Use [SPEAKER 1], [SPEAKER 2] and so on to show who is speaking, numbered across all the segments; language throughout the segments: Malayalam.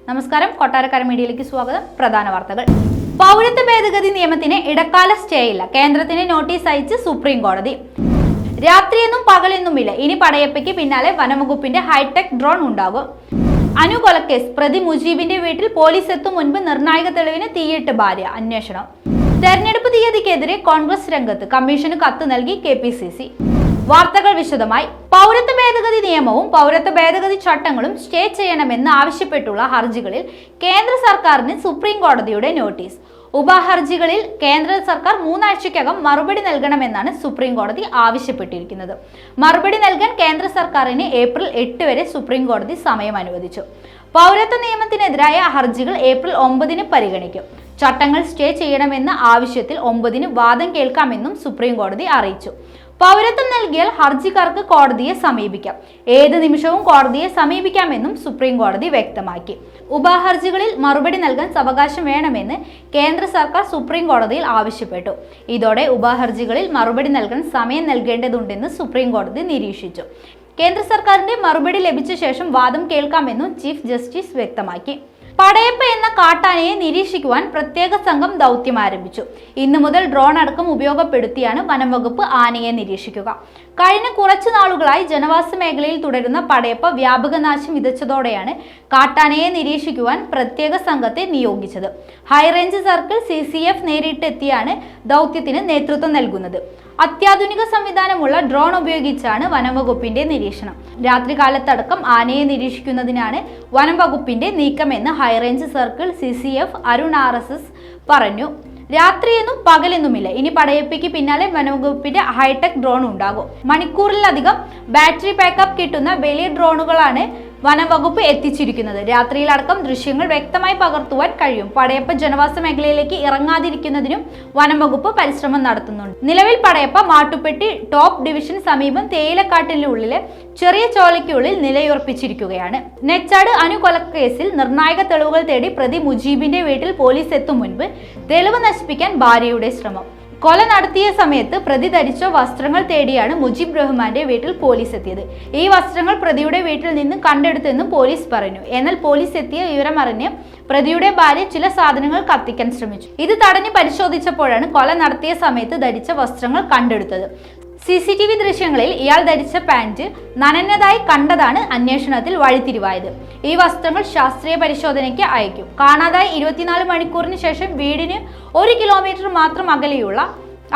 [SPEAKER 1] നമസ്കാരം, കൊട്ടാരക്കര മീഡിയയിലേക്ക് സ്വാഗതം. പ്രധാന വാർത്തകൾ. പൗരത്വ ഭേദഗതി നിയമത്തിന് ഇടക്കാല സ്റ്റേ ഇല്ല. കേന്ദ്രത്തിന് നോട്ടീസ് അയച്ച് സുപ്രീം കോടതി. രാത്രിയെന്നും പകലെന്നുമില്ല. ഇനി പടയപ്പയ്ക്ക് പിന്നാലെ വനംവകുപ്പിന്റെ ഹൈടെക് ഡ്രോൺ ഉണ്ടാകും. അനു കൊലക്കേസ് പ്രതി മുജീബിന്റെ വീട്ടിൽ പോലീസ് എത്തും മുൻപ് നിർണായക തെളിവിന് തീയിട്ട് ഭാര്യ. അന്വേഷണം. തെരഞ്ഞെടുപ്പ് തീയതിക്കെതിരെ കോൺഗ്രസ് രംഗത്ത്. കമ്മീഷന് കത്ത് നൽകി KPCC. വാർത്തകൾ വിശദമായി. പൗരത്വ ഭേദഗതി നിയമവും പൗരത്വ ഭേദഗതി ചട്ടങ്ങളും സ്റ്റേ ചെയ്യണമെന്ന് ആവശ്യപ്പെട്ടുള്ള ഹർജികളിൽ കേന്ദ്ര സർക്കാരിന് സുപ്രീം കോടതിയുടെ നോട്ടീസ്. ഉപഹർജികളിൽ കേന്ദ്ര സർക്കാർ 3 ആഴ്ചയ്ക്കകം മറുപടി നൽകണമെന്നാണ് സുപ്രീം കോടതി ആവശ്യപ്പെട്ടിരിക്കുന്നത്. മറുപടി നൽകാൻ കേന്ദ്ര സർക്കാരിന് ഏപ്രിൽ 8 വരെ സുപ്രീം കോടതി സമയം അനുവദിച്ചു. പൗരത്വ നിയമത്തിനെതിരായ ഹർജികൾ ഏപ്രിൽ 9 പരിഗണിക്കും. ചട്ടങ്ങൾ സ്റ്റേ ചെയ്യണമെന്ന ആവശ്യത്തിൽ 9 വാദം കേൾക്കാമെന്നും സുപ്രീം കോടതി അറിയിച്ചു. പൗരത്വം നൽകിയാൽ ഹർജിക്കാർക്ക് കോടതിയെ സമീപിക്കാം. ഏത് നിമിഷവും കോടതിയെ സമീപിക്കാമെന്നും സുപ്രീം കോടതി വ്യക്തമാക്കി. ഉപഹർജികളിൽ മറുപടി നൽകാൻ അവകാശം വേണമെന്ന് കേന്ദ്ര സർക്കാർ സുപ്രീം കോടതിയിൽ ആവശ്യപ്പെട്ടു. ഇതോടെ ഉപഹർജികളിൽ മറുപടി നൽകാൻ സമയം നൽകേണ്ടതുണ്ടെന്ന് സുപ്രീം കോടതി നിരീക്ഷിച്ചു. കേന്ദ്ര സർക്കാരിന്റെ മറുപടി ലഭിച്ച ശേഷം വാദം കേൾക്കാമെന്നും ചീഫ് ജസ്റ്റിസ് വ്യക്തമാക്കി. പടയപ്പ എന്ന കാട്ടാനയെ നിരീക്ഷിക്കുവാൻ പ്രത്യേക സംഘം ദൗത്യം ആരംഭിച്ചു. ഇന്നു മുതൽ ഡ്രോൺ അടക്കം ഉപയോഗപ്പെടുത്തിയാണ് വനംവകുപ്പ് ആനയെ നിരീക്ഷിക്കുക. കഴിഞ്ഞ കുറച്ചു നാളുകളായി ജനവാസ മേഖലയിൽ തുടരുന്ന പടയപ്പ വ്യാപക നാശം വിതച്ചതോടെയാണ് കാട്ടാനയെ നിരീക്ഷിക്കുവാൻ പ്രത്യേക സംഘത്തെ നിയോഗിച്ചത്. ഹൈറേഞ്ച് സർക്കിൾ CCF നേരിട്ടെത്തിയാണ് ദൗത്യത്തിന് നേതൃത്വം നൽകുന്നത്. അത്യാധുനിക സംവിധാനമുള്ള ഡ്രോൺ ഉപയോഗിച്ചാണ് വനംവകുപ്പിന്റെ നിരീക്ഷണം. രാത്രികാലത്തടക്കം ആനയെ നിരീക്ഷിക്കുന്നതിനാണ് വനംവകുപ്പിന്റെ നീക്കമെന്ന് high range circle CCF Arun RSS പറഞ്ഞു. രാത്രിയെന്നും പകലെന്നുമില്ല. ഇനി പടയപ്പയ്ക്ക് പിന്നാലെ വനംവകുപ്പിന്റെ ഹൈടെക് ഡ്രോൺ ഉണ്ടാകും. മണിക്കൂറിലധികം ബാറ്ററി ബാക്കപ്പ് കിട്ടുന്ന വലിയ ഡ്രോണുകളാണ് വനംവകുപ്പ് എത്തിച്ചിരിക്കുന്നത്. രാത്രിയിലടക്കം ദൃശ്യങ്ങൾ വ്യക്തമായി പകർത്തുവാൻ കഴിയും. പടയപ്പ ജനവാസ മേഖലയിലേക്ക് ഇറങ്ങാതിരിക്കുന്നതിനും വനംവകുപ്പ് പരിശ്രമം നടത്തുന്നുണ്ട്. നിലവിൽ പടയപ്പ മാട്ടുപ്പെട്ടി ടോപ്പ് ഡിവിഷൻ സമീപം തേയിലക്കാട്ടിനുള്ളിലെ ചെറിയ ചോലയ്ക്കുള്ളിൽ നിലയുറപ്പിച്ചിരിക്കുകയാണ്. നെച്ചാട് അനു കൊലക്കേസിൽ നിർണായക തെളിവുകൾ തേടി പ്രതി മുജീബിന്റെ വീട്ടിൽ പോലീസ് എത്തും മുൻപ് തെളിവ് നശിപ്പിക്കാൻ ഭാര്യയുടെ ശ്രമം. കൊല നടത്തിയ സമയത്ത് പ്രതി ധരിച്ച വസ്ത്രങ്ങൾ തേടിയാണ് മുജീബ് റഹ്മാന്റെ വീട്ടിൽ പോലീസ് എത്തിയത്. ഈ വസ്ത്രങ്ങൾ പ്രതിയുടെ വീട്ടിൽ നിന്ന് കണ്ടെടുത്തെന്നും പോലീസ് പറഞ്ഞു. എന്നാൽ പോലീസ് എത്തിയ വിവരമറിഞ്ഞ് പ്രതിയുടെ ഭാര്യ ചില സാധനങ്ങൾ കത്തിക്കാൻ ശ്രമിച്ചു. ഇത് തടഞ്ഞ് പരിശോധിച്ചപ്പോഴാണ് കൊല നടത്തിയ സമയത്ത് ധരിച്ച വസ്ത്രങ്ങൾ കണ്ടെടുത്തത്. CCTV ദൃശ്യങ്ങളിൽ ഇയാൾ ധരിച്ച പാന്റ് നനഞ്ഞതായി കണ്ടതാണ് അന്വേഷണത്തിൽ വഴിത്തിരിവായത്. ഈ വസ്ത്രങ്ങൾ ശാസ്ത്രീയ പരിശോധനയ്ക്ക് അയക്കും. കാണാതായി 24 മണിക്കൂറിന് ശേഷം വീടിന് 1 കിലോമീറ്റർ മാത്രം അകലെയുള്ള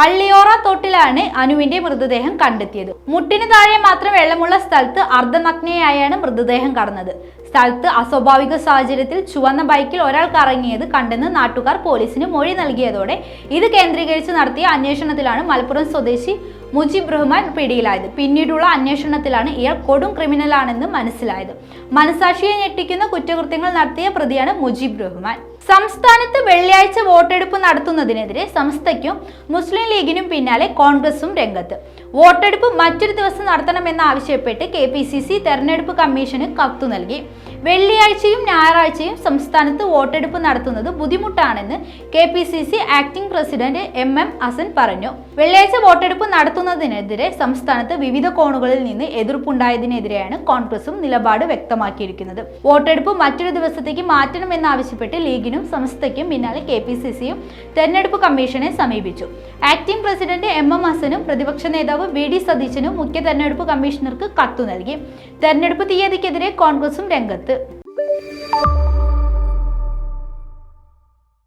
[SPEAKER 1] അള്ളിയോറ തോട്ടിലാണ് അനുവിന്റെ മൃതദേഹം കണ്ടെത്തിയത്. മുട്ടിന് താഴെ മാത്രം വെള്ളമുള്ള സ്ഥലത്ത് അർദ്ധനഗ്നയായാണ് മൃതദേഹം കടന്നത്. സ്ഥലത്ത് അസ്വാഭാവിക സാഹചര്യത്തിൽ ചുവന്ന ബൈക്കിൽ ഒരാൾ കറങ്ങിയത് കണ്ടെന്ന് നാട്ടുകാർ പോലീസിന് മൊഴി നൽകിയതോടെ ഇത് കേന്ദ്രീകരിച്ച് നടത്തിയ അന്വേഷണത്തിലാണ് മലപ്പുറം സ്വദേശി മുജീബ് റഹ്മാൻ പിടിയിലായത്. പിന്നീടുള്ള അന്വേഷണത്തിലാണ് ഇയാൾ കൊടും ക്രിമിനലാണെന്ന് മനസ്സിലായത്. മനസാക്ഷിയെ ഞെട്ടിക്കുന്ന കുറ്റകൃത്യങ്ങൾ നടത്തിയ പ്രതിയാണ് മുജീബ് റഹ്മാൻ. സംസ്ഥാനത്ത് വെള്ളിയാഴ്ച വോട്ടെടുപ്പ് നടത്തുന്നതിനെതിരെ സംസ്ഥയ്ക്കും മുസ്ലിം ലീഗിനും പിന്നാലെ കോൺഗ്രസും രംഗത്ത്. വോട്ടെടുപ്പ് മറ്റൊരു ദിവസം നടത്തണമെന്നാവശ്യപ്പെട്ട് KPCC തെരഞ്ഞെടുപ്പ് കമ്മീഷന് കത്തു നൽകി. വെള്ളിയാഴ്ചയും ഞായറാഴ്ചയും സംസ്ഥാനത്ത് വോട്ടെടുപ്പ് നടത്തുന്നത് ബുദ്ധിമുട്ടാണെന്ന് KPCC acting president MM Hassan പറഞ്ഞു. വെള്ളിയാഴ്ച വോട്ടെടുപ്പ് നടത്തുന്നതിനെതിരെ സംസ്ഥാനത്ത് വിവിധ കോണുകളിൽ നിന്ന് എതിർപ്പുണ്ടായതിനെതിരെയാണ് കോൺഗ്രസും നിലപാട് വ്യക്തമാക്കിയിരിക്കുന്നത്. വോട്ടെടുപ്പ് മറ്റൊരു ദിവസത്തേക്ക് മാറ്റണമെന്നാവശ്യപ്പെട്ട് ലീഗിനും സംസ്ഥയ്ക്കും പിന്നാലെ KPCCയും തെരഞ്ഞെടുപ്പ് കമ്മീഷനെ സമീപിച്ചു. ആക്ടിംഗ് പ്രസിഡന്റ് MM ഹസനും പ്രതിപക്ഷ നേതാവ് VD സതീശനും മുഖ്യ തെരഞ്ഞെടുപ്പ് കമ്മീഷണർക്ക് കത്തു നൽകി. തെരഞ്ഞെടുപ്പ് തീയതിക്കെതിരെ കോൺഗ്രസും രംഗത്ത്.